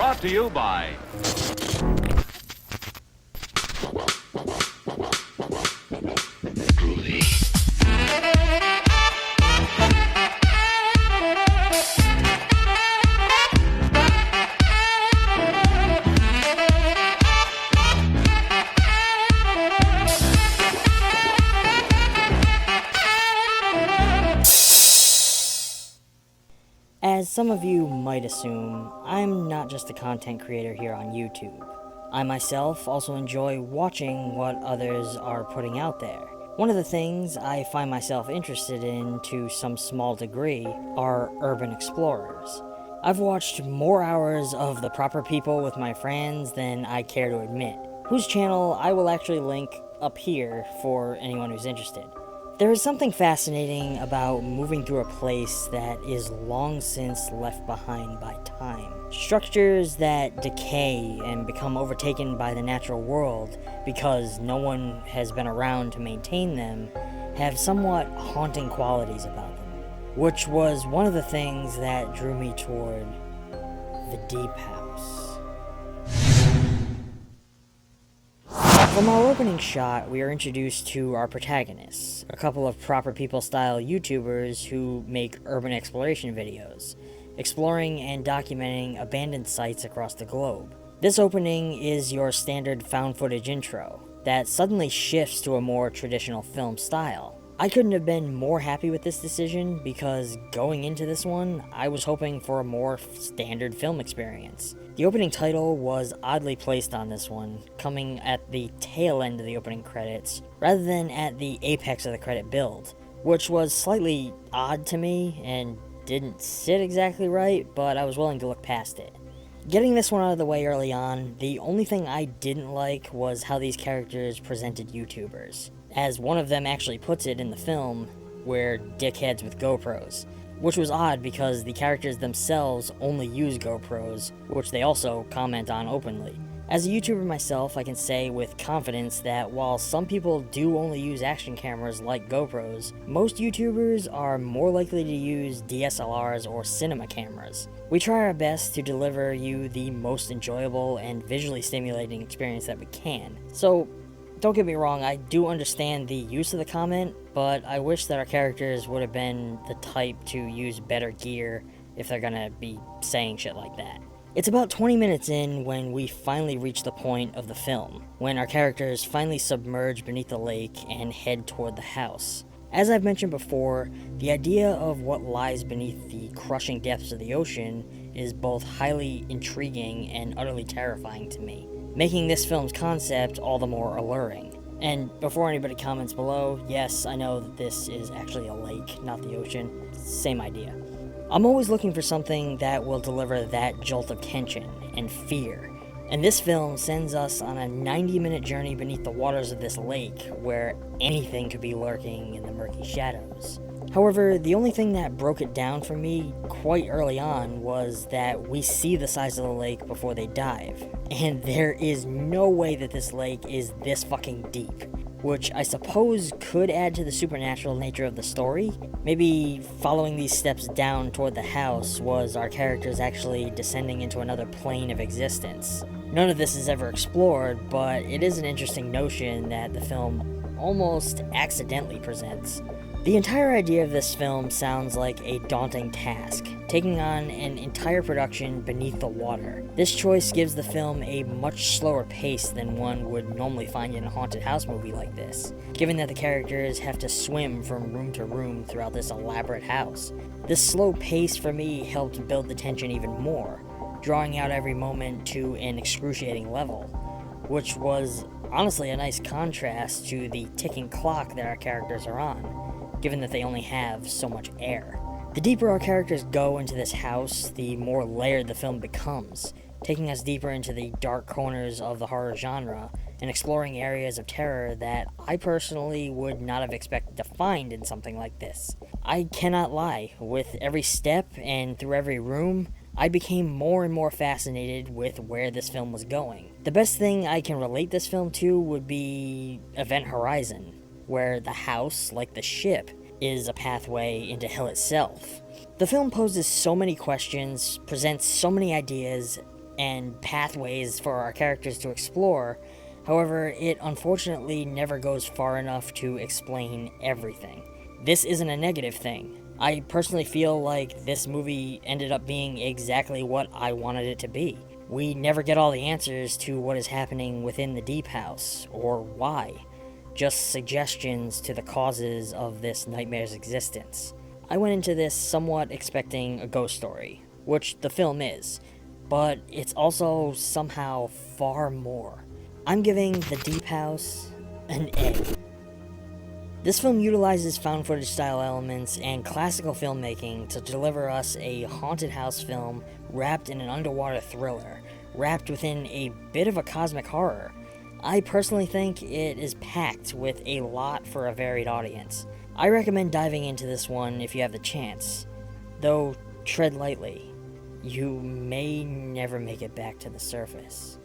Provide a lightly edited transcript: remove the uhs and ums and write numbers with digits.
Brought to you by... As some of you might assume, I'm not just a content creator here on YouTube. I myself also enjoy watching what others are putting out there. One of the things I find myself interested in to some small degree are urban explorers. I've watched more hours of The Proper People with my friends than I care to admit, whose channel I will actually link up here for anyone who's interested. There is something fascinating about moving through a place that is long since left behind by time. Structures that decay and become overtaken by the natural world because no one has been around to maintain them have somewhat haunting qualities about them, which was one of the things that drew me toward the Deep House. From our opening shot, we are introduced to our protagonists, a couple of Proper People style YouTubers who make urban exploration videos, exploring and documenting abandoned sites across the globe. This opening is your standard found footage intro that suddenly shifts to a more traditional film style. I couldn't have been more happy with this decision because going into this one, I was hoping for a more standard film experience. The opening title was oddly placed on this one, coming at the tail end of the opening credits, rather than at the apex of the credit build, which was slightly odd to me and didn't sit exactly right, but I was willing to look past it. Getting this one out of the way early on, the only thing I didn't like was how these characters presented YouTubers. As one of them actually puts it in the film, we're dickheads with GoPros, which was odd because the characters themselves only use GoPros, which they also comment on openly. As a YouTuber myself, I can say with confidence that while some people do only use action cameras like GoPros, most YouTubers are more likely to use DSLRs or cinema cameras. We try our best to deliver you the most enjoyable and visually stimulating experience that we can. So, don't get me wrong, I do understand the use of the comment, but I wish that our characters would have been the type to use better gear if they're gonna be saying shit like that. It's about 20 minutes in when we finally reach the point of the film, when our characters finally submerge beneath the lake and head toward the house. As I've mentioned before, the idea of what lies beneath the crushing depths of the ocean is both highly intriguing and utterly terrifying to me, making this film's concept all the more alluring. And before anybody comments below, yes, I know that this is actually a lake, not the ocean. Same idea. I'm always looking for something that will deliver that jolt of tension and fear. And this film sends us on a 90-minute journey beneath the waters of this lake, where anything could be lurking in the murky shadows. However, the only thing that broke it down for me quite early on was that we see the size of the lake before they dive. And there is no way that this lake is this fucking deep, which I suppose could add to the supernatural nature of the story. Maybe following these steps down toward the house was our characters actually descending into another plane of existence. None of this is ever explored, but it is an interesting notion that the film almost accidentally presents. The entire idea of this film sounds like a daunting task, taking on an entire production beneath the water. This choice gives the film a much slower pace than one would normally find in a haunted house movie like this, given that the characters have to swim from room to room throughout this elaborate house. This slow pace for me helped build the tension even more, drawing out every moment to an excruciating level, which was honestly a nice contrast to the ticking clock that our characters are on, given that they only have so much air. The deeper our characters go into this house, the more layered the film becomes, taking us deeper into the dark corners of the horror genre and exploring areas of terror that I personally would not have expected to find in something like this. I cannot lie, with every step and through every room, I became more and more fascinated with where this film was going. The best thing I can relate this film to would be Event Horizon, where the house, like the ship, is a pathway into hell itself. The film poses so many questions, presents so many ideas, and pathways for our characters to explore. However, it unfortunately never goes far enough to explain everything. This isn't a negative thing. I personally feel like this movie ended up being exactly what I wanted it to be. We never get all the answers to what is happening within the Deep House, or why. Just suggestions to the causes of this nightmare's existence. I went into this somewhat expecting a ghost story, which the film is, but it's also somehow far more. I'm giving The Deep House an A. This film utilizes found footage style elements and classical filmmaking to deliver us a haunted house film wrapped in an underwater thriller, wrapped within a bit of a cosmic horror. I personally think it is packed with a lot for a varied audience. I recommend diving into this one if you have the chance, though tread lightly. You may never make it back to the surface.